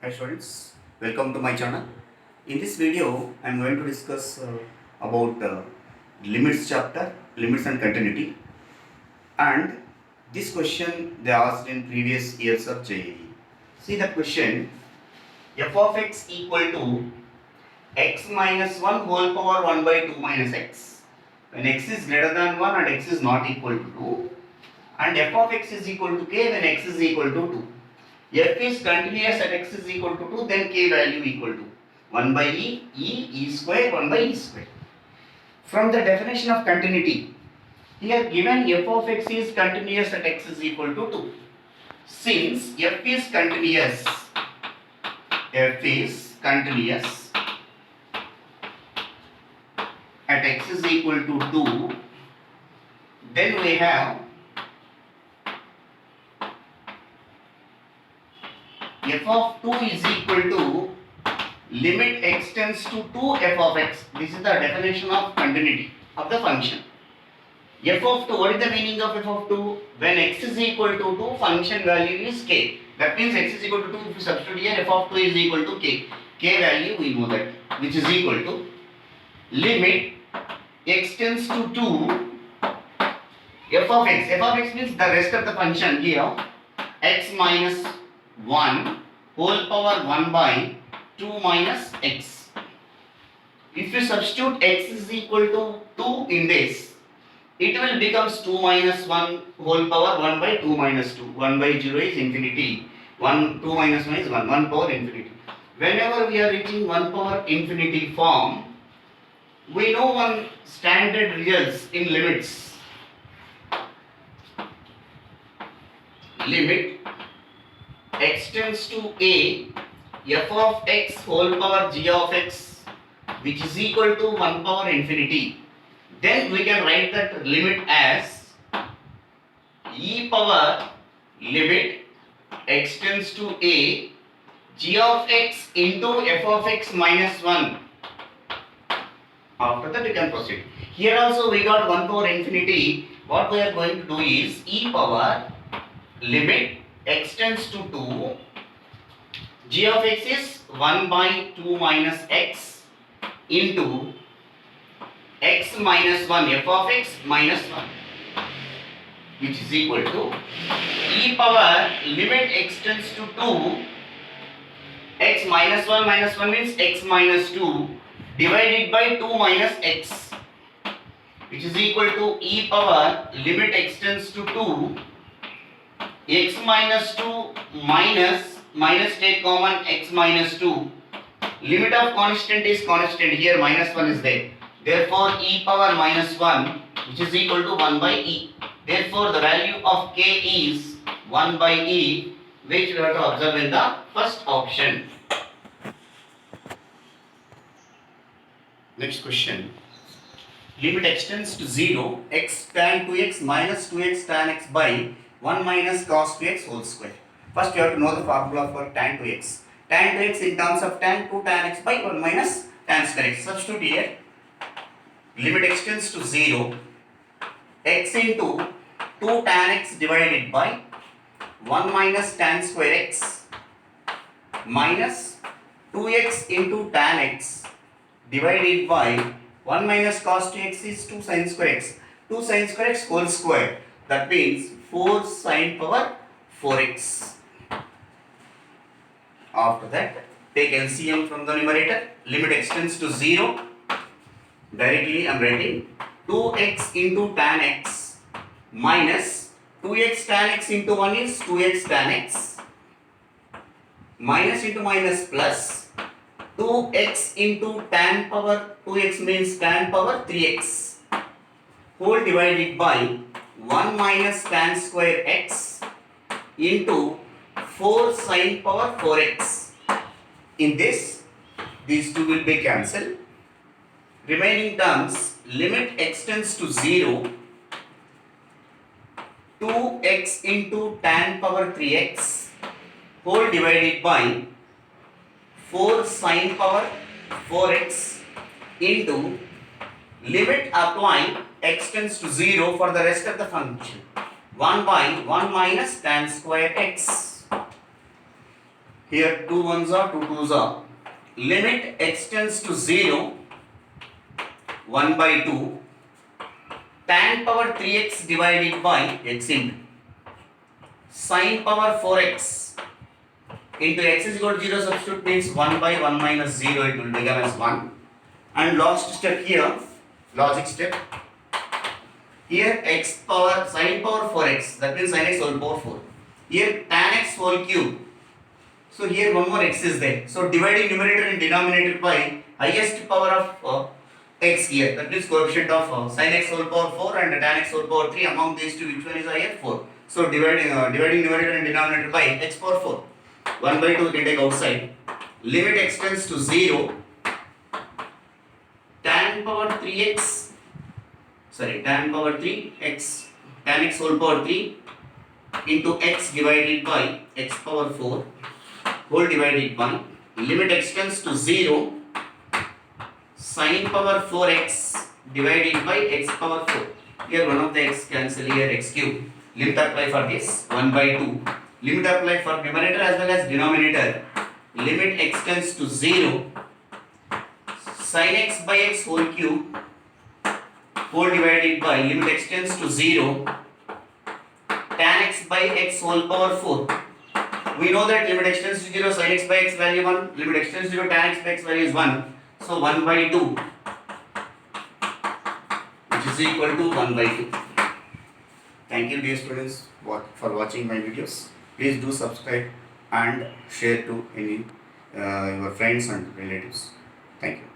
Hi students, welcome to my channel. In this video, I am going to discuss about limits chapter, limits and continuity. And this question they asked in previous years of JEE. See the question: f of x equal to x minus 1 whole power 1 by 2 minus x. When x is greater than 1 and x is not equal to 2, and f of x is equal to k when x is equal to 2. F is continuous at x is equal to 2, then k value equal to 1 by e square, 1 by e square. From the definition of continuity, here given f of x is continuous at x is equal to 2. Since f is continuous at x is equal to 2, then we have f of 2 is equal to limit x tends to 2 f of x. This is the definition of continuity of the function. F of 2, what is the meaning of f of 2? When x is equal to 2, function value is k. That means x is equal to 2, if you substitute here, f of 2 is equal to k. K value we know that, which is equal to limit x tends to 2 f of x. F of x means the rest of the function here, x minus 1 whole power 1 by 2 minus x. If you substitute x is equal to 2 in this, it will becomes 2 minus 1 whole power 1 by 2 minus 2. 1 by 0 is infinity. 2 minus 1 is 1 power infinity. Whenever we are reaching 1 power infinity form, we know one standard results in limits. Limit x tends to a f of x whole power g of x, which is equal to 1 power infinity. Then we can write that limit as e power limit x tends to a g of x into f of x minus 1. After that we can proceed. Here also we got 1 power infinity. What we are going to do is e power limit x tends to 2, g of x is 1 by 2 minus x into x minus 1 f of x minus 1, which is equal to e power limit x tends to 2, x minus 1 means x minus 2 divided by 2 minus x, which is equal to e power limit x tends to 2, x minus 2 minus take common x minus 2. Limit of constant is constant, here minus 1 is there. Therefore, e power minus 1, which is equal to 1 by e. Therefore, the value of k is 1 by e, which we have to observe in the first option. Next question. Limit x tends to 0, x tan 2x minus 2x tan x by 1 minus cos 2x whole square. First, you have to know the formula for tan 2x. Tan 2x in terms of tan 2 tan x by 1 minus tan square x. Substitute here. Limit x tends to 0, x into 2 tan x divided by 1 minus tan square x minus 2x into tan x divided by 1 minus cos 2x is 2 sin square x. 2 sin square x whole square. That means 4 sin power 4x. After that, take LCM from the numerator. Limit x tends to 0. Directly I am writing 2x into tan x minus 2x tan x into 1 is 2x tan x minus into minus plus 2x into tan power 2x means tan power 3x whole divided by 1 minus tan square x into 4 sin power 4x. In this, these two will be cancelled. Remaining terms, limit x tends to 0, 2x into tan power 3x whole divided by 4 sin power 4x into limit applying x tends to 0 for the rest of the function, 1 by 1 minus tan square x. Here 2 ones are 2 twos are. Limit extends to 0, 1 by 2, tan power 3x divided by x into sin power 4x into x is equal to 0, substitute means 1 by 1 minus 0, it will become as 1. And last step here, logic step. Here x power sin power 4x, that means sin x whole power 4. Here tan x whole cube. So here one more x is there. So dividing numerator and denominator by highest power of x here. That means coefficient of sin x whole power 4 and tan x whole power 3. Among these two, which one is higher? 4. So dividing numerator and denominator by x power 4. 1 by 2 we can take outside. Limit x tends to 0. Tan power 3x. Sorry, tan power 3x. Tan x whole power 3 into x divided by x power 4. Whole divided by limit x tends to 0, sin power 4x divided by x power 4. Here one of the x cancel, here x cube. Limit apply for this 1 by 2. Limit apply for numerator as well as denominator. Limit x tends to 0, sin x by x whole cube whole divided by limit x tends to 0, tan x by x whole power 4. We know that limit x tends to 0, sin x by x value 1, limit x tends to 0, tan x by x value is 1. So 1 by 2, which is equal to 1 by 2. Thank you dear students for watching my videos. Please do subscribe and share to any your friends and relatives. Thank you.